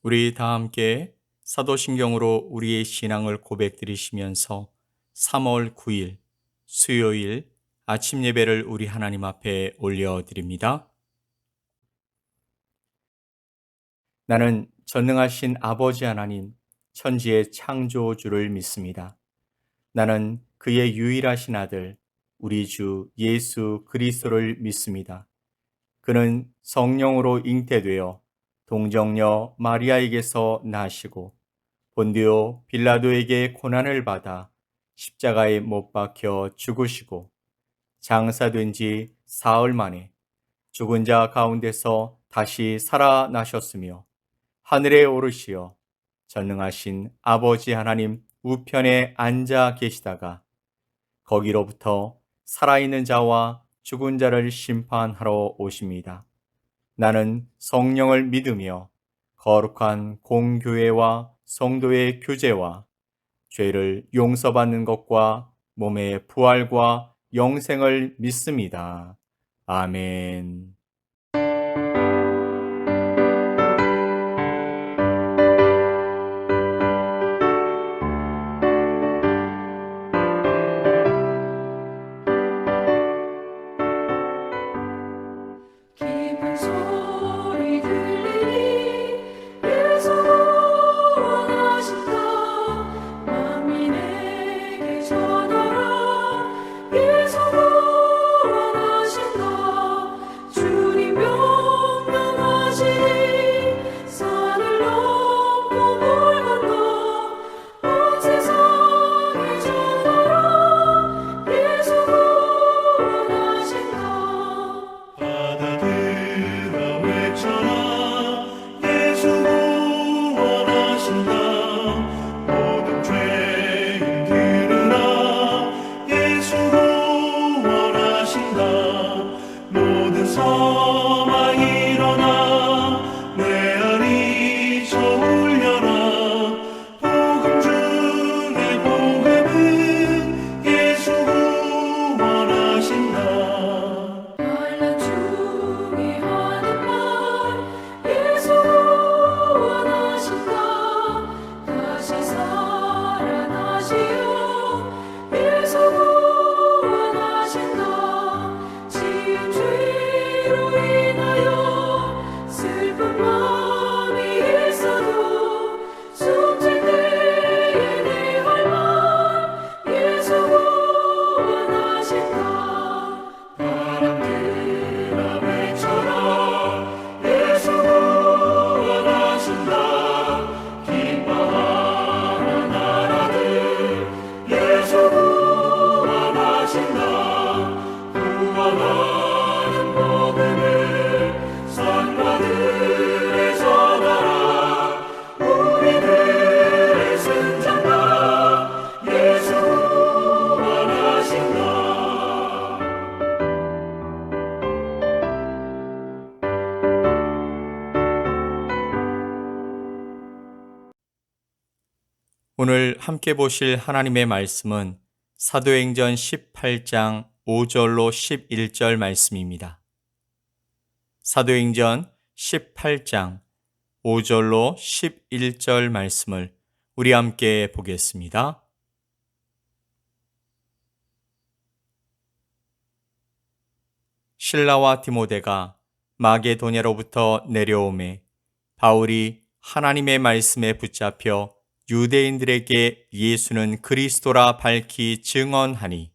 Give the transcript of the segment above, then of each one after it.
우리 다 함께 사도신경으로 우리의 신앙을 고백드리시면서 3월 9일 수요일 아침 예배를 우리 하나님 앞에 올려드립니다. 나는 전능하신 아버지 하나님, 천지의 창조주를 믿습니다. 나는 그의 유일하신 아들, 우리 주 예수 그리스도를 믿습니다. 그는 성령으로 잉태되어 동정녀 마리아에게서 나시고 본디오 빌라도에게 고난을 받아 십자가에 못 박혀 죽으시고 장사된 지 사흘 만에 죽은 자 가운데서 다시 살아나셨으며 하늘에 오르시어 전능하신 아버지 하나님 우편에 앉아 계시다가 거기로부터 살아있는 자와 죽은 자를 심판하러 오십니다. 나는 성령을 믿으며 거룩한 공교회와 성도의 교제와 죄를 용서받는 것과 몸의 부활과 영생을 믿습니다. 아멘. 깊은 소리 들리니 예수 구원하신다. 만민에게 전하라. 예수 구원하신다. 주님 명령하시니 산을 넘고 물 건너 온 세상에 전하라. 예수 구원하신다. 바다들아 외쳐라. 예수 구원하신다. 모든 죄인 들으라. 예수 구원하신다. 모든 성아 일어나. 내 알이 저 울려라. 복음 중에 복음은 예수 구원하신다. 환난 중에 하는 말 예수 구원하신다. 다시 살아나시어 예수 구원하신다. 지은 죄로 인하여 슬픈 마음이 있어도 숨질 때에 내 할 말 예수 구원하신다. 바람들아 외쳐라. 예수 구원하신다. 기뻐하라 나라들. 예수 구원하신다. 구원하는 복음을 산과들에 전하라. 우리들의 승장가 예수 구원하신다. 오늘 함께 보실 하나님의 말씀은 사도행전 18장 5절로 11절 말씀입니다. 사도행전 18장 5절로 11절 말씀을 우리 함께 보겠습니다. 실라와 디모데가 마게도냐로부터 내려오매 바울이 하나님의 말씀에 붙잡혀 유대인들에게 예수는 그리스도라 밝히 증언하니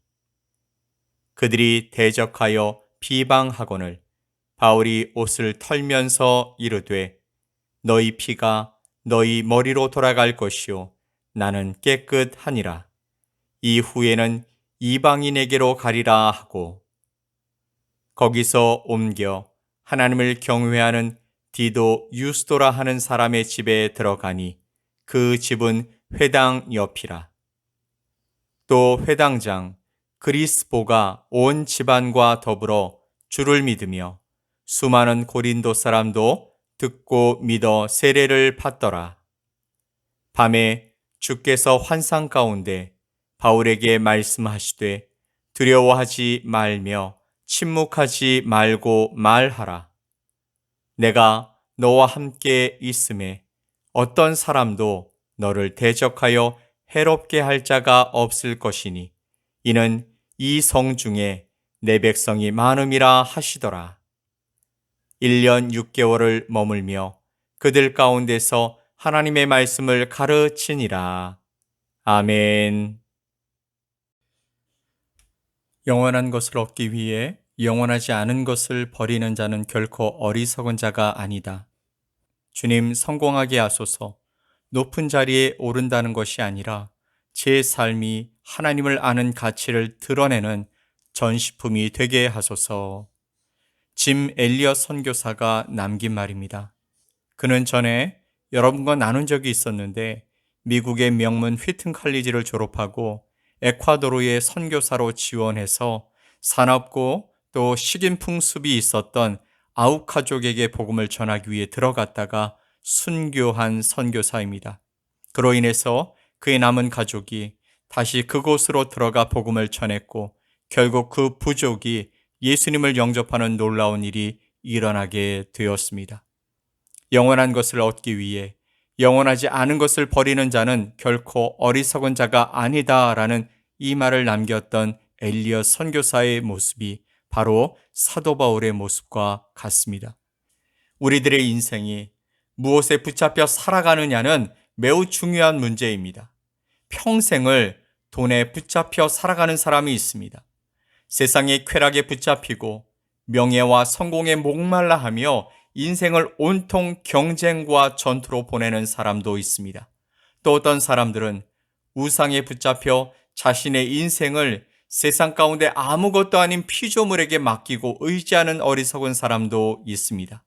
그들이 대적하여 비방하거늘 바울이 옷을 털면서 이르되 너희 피가 너희 머리로 돌아갈 것이요 나는 깨끗하니라. 이후에는 이방인에게로 가리라 하고 거기서 옮겨 하나님을 경외하는 디도 유스도라 하는 사람의 집에 들어가니 그 집은 회당 옆이라. 또 회당장 그리스보가 온 집안과 더불어 주를 믿으며 수많은 고린도 사람도 듣고 믿어 세례를 받더라. 밤에 주께서 환상 가운데 바울에게 말씀하시되 두려워하지 말며 침묵하지 말고 말하라. 내가 너와 함께 있음에 어떤 사람도 너를 대적하여 해롭게 할 자가 없을 것이니 이는 이 성 중에 내 백성이 많음이라 하시더라. 1년 6개월을 머물며 그들 가운데서 하나님의 말씀을 가르치니라. 아멘. 영원한 것을 얻기 위해 영원하지 않은 것을 버리는 자는 결코 어리석은 자가 아니다. 주님, 성공하게 하소서. 높은 자리에 오른다는 것이 아니라 제 삶이 하나님을 아는 가치를 드러내는 전시품이 되게 하소서. 짐 엘리엇 선교사가 남긴 말입니다. 그는 전에 여러분과 나눈 적이 있었는데 미국의 명문 휘튼 칼리지를 졸업하고 에콰도르의 선교사로 지원해서 사납고 또 식인 풍습이 있었던 아우카족에게 복음을 전하기 위해 들어갔다가 순교한 선교사입니다. 그로 인해서 그의 남은 가족이 다시 그곳으로 들어가 복음을 전했고 결국 그 부족이 예수님을 영접하는 놀라운 일이 일어나게 되었습니다. 영원한 것을 얻기 위해 영원하지 않은 것을 버리는 자는 결코 어리석은 자가 아니다라는 이 말을 남겼던 엘리엇 선교사의 모습이 바로 사도 바울의 모습과 같습니다. 우리들의 인생이 무엇에 붙잡혀 살아가느냐는 매우 중요한 문제입니다. 평생을 돈에 붙잡혀 살아가는 사람이 있습니다. 세상의 쾌락에 붙잡히고 명예와 성공에 목말라 하며 인생을 온통 경쟁과 전투로 보내는 사람도 있습니다. 또 어떤 사람들은 우상에 붙잡혀 자신의 인생을 세상 가운데 아무것도 아닌 피조물에게 맡기고 의지하는 어리석은 사람도 있습니다.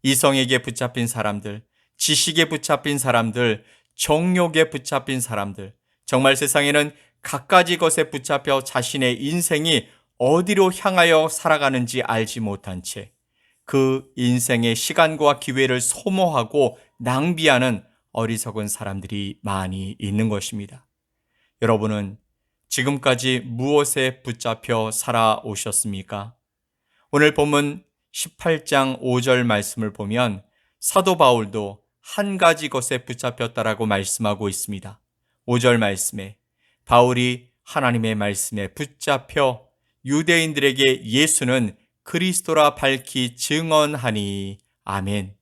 이성에게 붙잡힌 사람들, 지식에 붙잡힌 사람들, 정욕에 붙잡힌 사람들, 정말 세상에는 갖가지 것에 붙잡혀 자신의 인생이 어디로 향하여 살아가는지 알지 못한 채 그 인생의 시간과 기회를 소모하고 낭비하는 어리석은 사람들이 많이 있는 것입니다. 여러분은 지금까지 무엇에 붙잡혀 살아오셨습니까? 오늘 본문 18장 5절 말씀을 보면 사도 바울도 한 가지 것에 붙잡혔다라고 말씀하고 있습니다. 5절 말씀에 바울이 하나님의 말씀에 붙잡혀 유대인들에게 예수는 그리스도라 밝히 증언하니 아멘.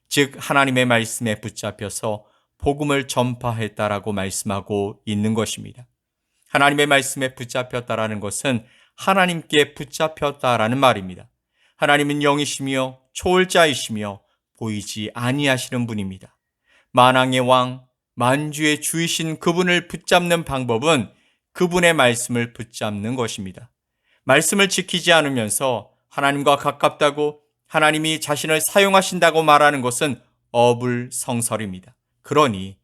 즉 하나님의 말씀에 붙잡혀서 복음을 전파했다라고 말씀하고 있는 것입니다. 하나님의 말씀에 붙잡혔다라는 것은 하나님께 붙잡혔다라는 말입니다. 하나님은 영이시며 초월자이시며 보이지 아니하시는 분입니다. 만왕의 왕, 만주의 주이신 그분을 붙잡는 방법은 그분의 말씀을 붙잡는 것입니다. 말씀을 지키지 않으면서 하나님과 가깝다고 하나님이 자신을 사용하신다고 말하는 것은 어불성설입니다. 그러니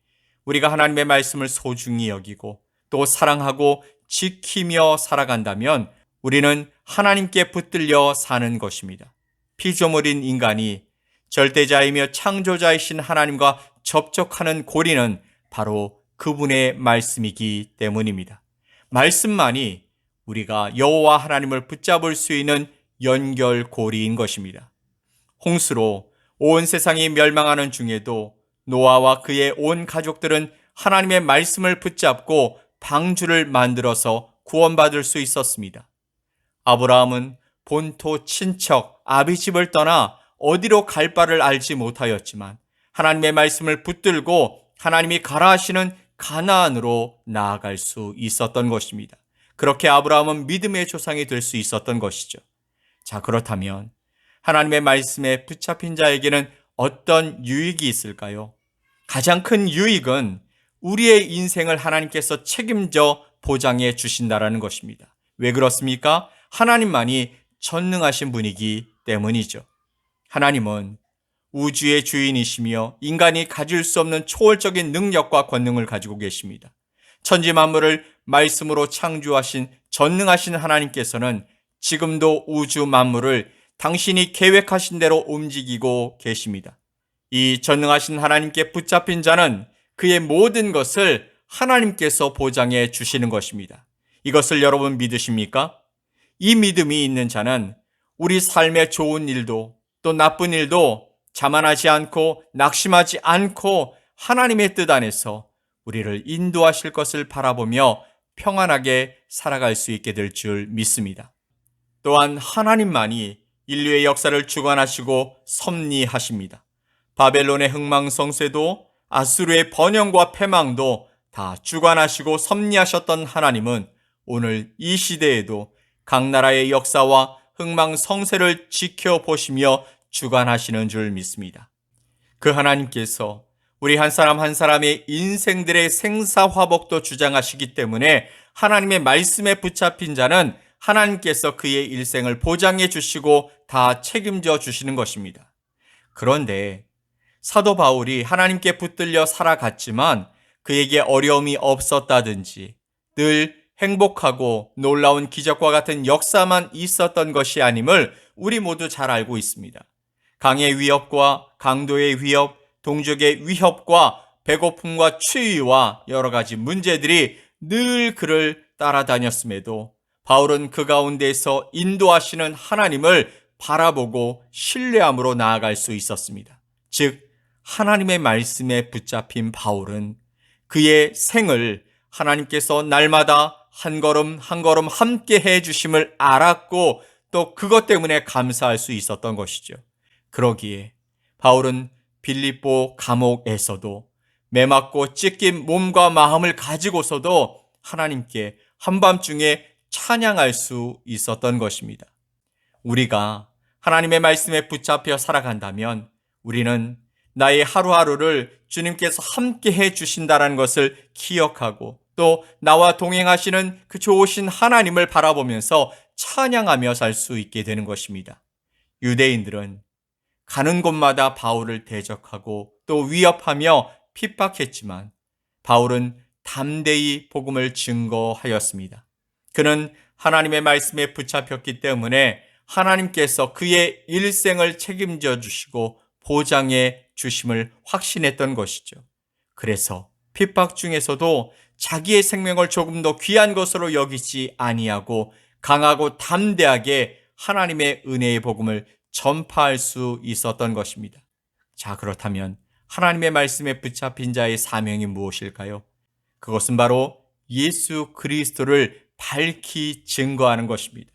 우리가 하나님의 말씀을 소중히 여기고 또 사랑하고 지키며 살아간다면 우리는 하나님께 붙들려 사는 것입니다. 피조물인 인간이 절대자이며 창조자이신 하나님과 접촉하는 고리는 바로 그분의 말씀이기 때문입니다. 말씀만이 우리가 여호와 하나님을 붙잡을 수 있는 연결고리인 것입니다. 홍수로 온 세상이 멸망하는 중에도 노아와 그의 온 가족들은 하나님의 말씀을 붙잡고 방주를 만들어서 구원받을 수 있었습니다. 아브라함은 본토 친척 아비집을 떠나 어디로 갈 바를 알지 못하였지만 하나님의 말씀을 붙들고 하나님이 가라 하시는 가나안으로 나아갈 수 있었던 것입니다. 그렇게 아브라함은 믿음의 조상이 될 수 있었던 것이죠. 자, 그렇다면 하나님의 말씀에 붙잡힌 자에게는 어떤 유익이 있을까요? 가장 큰 유익은 우리의 인생을 하나님께서 책임져 보장해 주신다라는 것입니다. 왜 그렇습니까? 하나님만이 전능하신 분이기 때문이죠. 하나님은 우주의 주인이시며 인간이 가질 수 없는 초월적인 능력과 권능을 가지고 계십니다. 천지 만물을 말씀으로 창조하신 전능하신 하나님께서는 지금도 우주 만물을 당신이 계획하신 대로 움직이고 계십니다. 이 전능하신 하나님께 붙잡힌 자는 그의 모든 것을 하나님께서 보장해 주시는 것입니다. 이것을 여러분 믿으십니까? 이 믿음이 있는 자는 우리 삶의 좋은 일도 또 나쁜 일도 자만하지 않고 낙심하지 않고 하나님의 뜻 안에서 우리를 인도하실 것을 바라보며 평안하게 살아갈 수 있게 될 줄 믿습니다. 또한 하나님만이 인류의 역사를 주관하시고 섭리하십니다. 바벨론의 흥망성쇠도 아수르의 번영과 패망도 다 주관하시고 섭리하셨던 하나님은 오늘 이 시대에도 각 나라의 역사와 흥망성쇠를 지켜보시며 주관하시는 줄 믿습니다. 그 하나님께서 우리 한 사람 한 사람의 인생들의 생사화복도 주장하시기 때문에 하나님의 말씀에 붙잡힌 자는 하나님께서 그의 일생을 보장해 주시고 다 책임져 주시는 것입니다. 그런데 사도 바울이 하나님께 붙들려 살아갔지만 그에게 어려움이 없었다든지 늘 행복하고 놀라운 기적과 같은 역사만 있었던 것이 아님을 우리 모두 잘 알고 있습니다. 강의 위협과 강도의 위협, 동족의 위협과 배고픔과 추위와 여러 가지 문제들이 늘 그를 따라다녔음에도 바울은 그 가운데서 인도하시는 하나님을 바라보고 신뢰함으로 나아갈 수 있었습니다. 즉, 하나님의 말씀에 붙잡힌 바울은 그의 생을 하나님께서 날마다 한 걸음 한 걸음 함께 해 주심을 알았고 또 그것 때문에 감사할 수 있었던 것이죠. 그러기에 바울은 빌립보 감옥에서도 매맞고 찢긴 몸과 마음을 가지고서도 하나님께 한밤중에 찬양할 수 있었던 것입니다. 우리가 하나님의 말씀에 붙잡혀 살아간다면 우리는 나의 하루하루를 주님께서 함께 해 주신다는 것을 기억하고 또 나와 동행하시는 그 좋으신 하나님을 바라보면서 찬양하며 살 수 있게 되는 것입니다. 유대인들은 가는 곳마다 바울을 대적하고 또 위협하며 핍박했지만 바울은 담대히 복음을 증거하였습니다. 그는 하나님의 말씀에 붙잡혔기 때문에 하나님께서 그의 일생을 책임져 주시고 보장해 주심을 확신했던 것이죠. 그래서 핍박 중에서도 자기의 생명을 조금 더 귀한 것으로 여기지 아니하고 강하고 담대하게 하나님의 은혜의 복음을 전파할 수 있었던 것입니다. 자, 그렇다면 하나님의 말씀에 붙잡힌 자의 사명이 무엇일까요? 그것은 바로 예수 그리스도를 밝히 증거하는 것입니다.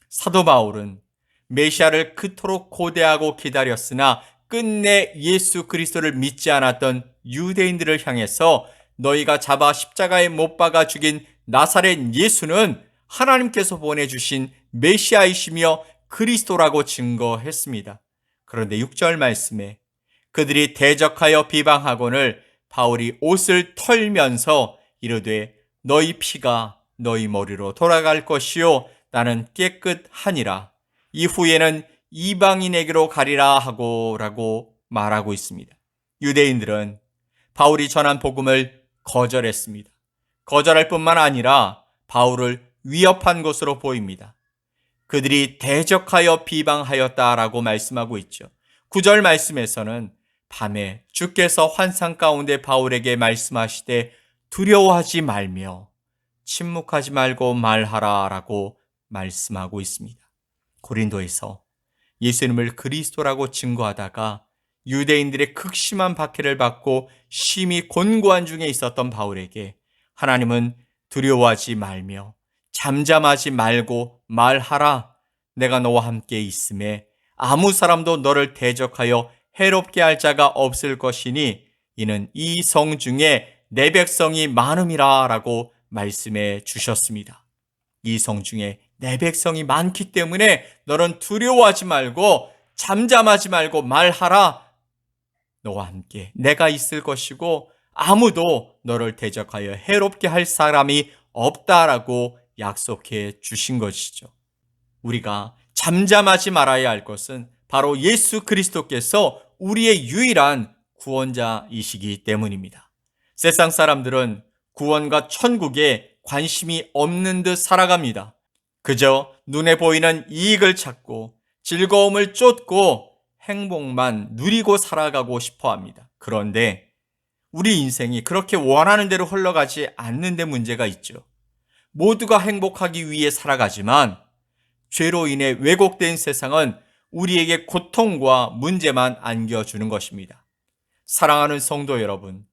사도 바울은 메시아를 그토록 고대하고 기다렸으나 끝내 예수 그리스도를 믿지 않았던 유대인들을 향해서 너희가 잡아 십자가에 못 박아 죽인 나사렛 예수는 하나님께서 보내주신 메시아이시며 그리스도라고 증거했습니다. 그런데 6절 말씀에 그들이 대적하여 비방하거늘 바울이 옷을 털면서 이르되 너희 피가 너희 머리로 돌아갈 것이요 나는 깨끗하니라 이후에는 이방인에게로 가리라 하고라고 말하고 있습니다. 유대인들은 바울이 전한 복음을 거절했습니다. 거절할 뿐만 아니라 바울을 위협한 것으로 보입니다. 그들이 대적하여 비방하였다라고 말씀하고 있죠. 9절 말씀에서는 밤에 주께서 환상 가운데 바울에게 말씀하시되 두려워하지 말며 침묵하지 말고 말하라 라고 말씀하고 있습니다. 고린도에서 예수님을 그리스도라고 증거하다가 유대인들의 극심한 박해를 받고 심히 곤고한 중에 있었던 바울에게 하나님은 두려워하지 말며 잠잠하지 말고 말하라. 내가 너와 함께 있음에 아무 사람도 너를 대적하여 해롭게 할 자가 없을 것이니 이는 이 성 중에 내 백성이 많음이라 라고 말씀해 주셨습니다. 이 성 중에 내 백성이 많기 때문에 너는 두려워하지 말고 잠잠하지 말고 말하라. 너와 함께 내가 있을 것이고 아무도 너를 대적하여 해롭게 할 사람이 없다라고 약속해 주신 것이죠. 우리가 잠잠하지 말아야 할 것은 바로 예수 그리스도께서 우리의 유일한 구원자이시기 때문입니다. 세상 사람들은 구원과 천국에 관심이 없는 듯 살아갑니다. 그저 눈에 보이는 이익을 찾고 즐거움을 쫓고 행복만 누리고 살아가고 싶어 합니다. 그런데 우리 인생이 그렇게 원하는 대로 흘러가지 않는 데 문제가 있죠. 모두가 행복하기 위해 살아가지만 죄로 인해 왜곡된 세상은 우리에게 고통과 문제만 안겨주는 것입니다. 사랑하는 성도 여러분,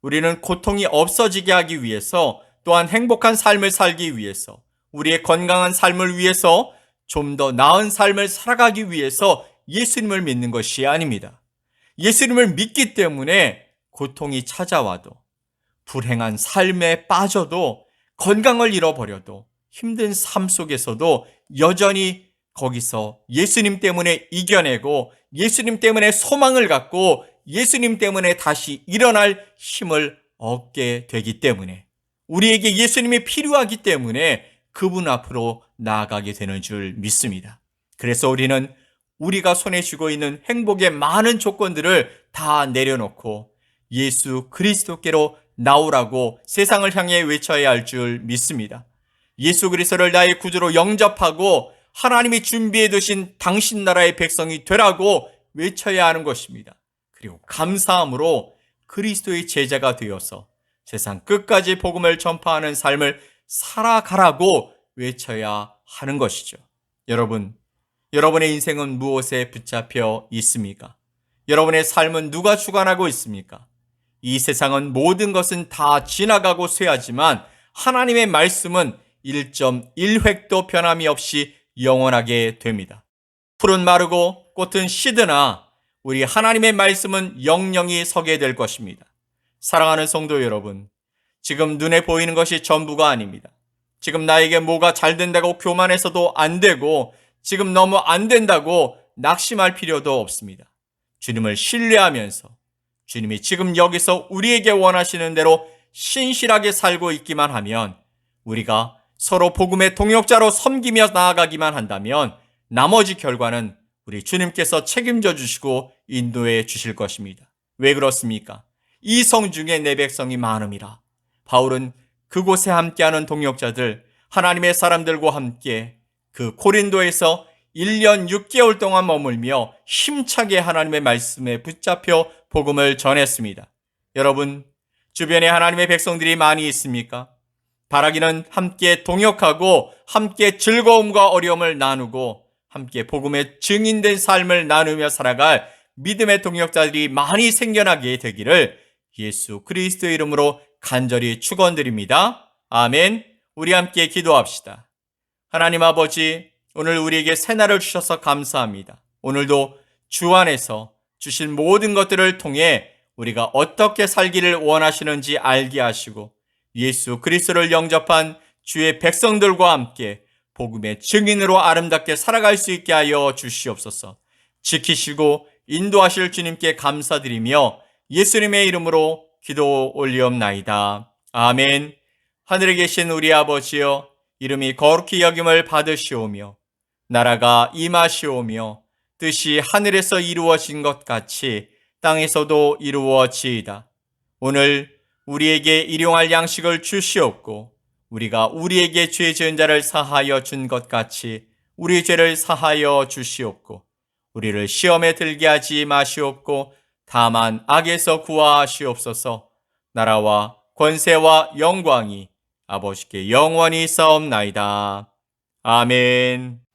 우리는 고통이 없어지게 하기 위해서, 또한 행복한 삶을 살기 위해서, 우리의 건강한 삶을 위해서, 좀 더 나은 삶을 살아가기 위해서 예수님을 믿는 것이 아닙니다. 예수님을 믿기 때문에 고통이 찾아와도, 불행한 삶에 빠져도, 건강을 잃어버려도, 힘든 삶 속에서도 여전히 거기서 예수님 때문에 이겨내고, 예수님 때문에 소망을 갖고, 예수님 때문에 다시 일어날 힘을 얻게 되기 때문에, 우리에게 예수님이 필요하기 때문에 그분 앞으로 나아가게 되는 줄 믿습니다. 그래서 우리는 우리가 손에 쥐고 있는 행복의 많은 조건들을 다 내려놓고 예수 그리스도께로 나오라고 세상을 향해 외쳐야 할 줄 믿습니다. 예수 그리스도를 나의 구주로 영접하고 하나님이 준비해 두신 당신 나라의 백성이 되라고 외쳐야 하는 것입니다. 그리고 감사함으로 그리스도의 제자가 되어서 세상 끝까지 복음을 전파하는 삶을 살아가라고 외쳐야 하는 것이죠. 여러분, 여러분의 인생은 무엇에 붙잡혀 있습니까? 여러분의 삶은 누가 주관하고 있습니까? 이 세상은 모든 것은 다 지나가고 쇠하지만 하나님의 말씀은 1.1획도 변함이 없이 영원하게 됩니다. 풀은 마르고 꽃은 시드나 우리 하나님의 말씀은 영영이 서게 될 것입니다. 사랑하는 성도 여러분, 지금 눈에 보이는 것이 전부가 아닙니다. 지금 나에게 뭐가 잘 된다고 교만해서도 안 되고, 지금 너무 안 된다고 낙심할 필요도 없습니다. 주님을 신뢰하면서 주님이 지금 여기서 우리에게 원하시는 대로 신실하게 살고 있기만 하면, 우리가 서로 복음의 동역자로 섬기며 나아가기만 한다면 나머지 결과는 우리 주님께서 책임져 주시고 인도해 주실 것입니다. 왜 그렇습니까? 이 성 중에 내 백성이 많음이라. 바울은 그곳에 함께하는 동역자들, 하나님의 사람들과 함께 그 고린도에서 1년 6개월 동안 머물며 힘차게 하나님의 말씀에 붙잡혀 복음을 전했습니다. 여러분, 주변에 하나님의 백성들이 많이 있습니까? 바라기는 함께 동역하고 함께 즐거움과 어려움을 나누고 함께 복음의 증인된 삶을 나누며 살아갈 믿음의 동역자들이 많이 생겨나게 되기를 예수 그리스도의 이름으로 간절히 축원드립니다. 아멘. 우리 함께 기도합시다. 하나님 아버지, 오늘 우리에게 새날을 주셔서 감사합니다. 오늘도 주 안에서 주신 모든 것들을 통해 우리가 어떻게 살기를 원하시는지 알게 하시고 예수 그리스도를 영접한 주의 백성들과 함께 복음의 증인으로 아름답게 살아갈 수 있게 하여 주시옵소서. 지키시고 인도하실 주님께 감사드리며 예수님의 이름으로 기도 올리옵나이다. 아멘. 하늘에 계신 우리 아버지여, 이름이 거룩히 여김을 받으시오며 나라가 임하시오며 뜻이 하늘에서 이루어진 것 같이 땅에서도 이루어지이다. 오늘 우리에게 일용할 양식을 주시옵고 우리가 우리에게 죄 지은 자를 사하여 준 것 같이 우리 죄를 사하여 주시옵고 우리를 시험에 들게 하지 마시옵고 다만 악에서 구하시옵소서. 나라와 권세와 영광이 아버지께 영원히 싸움나이다. 아멘.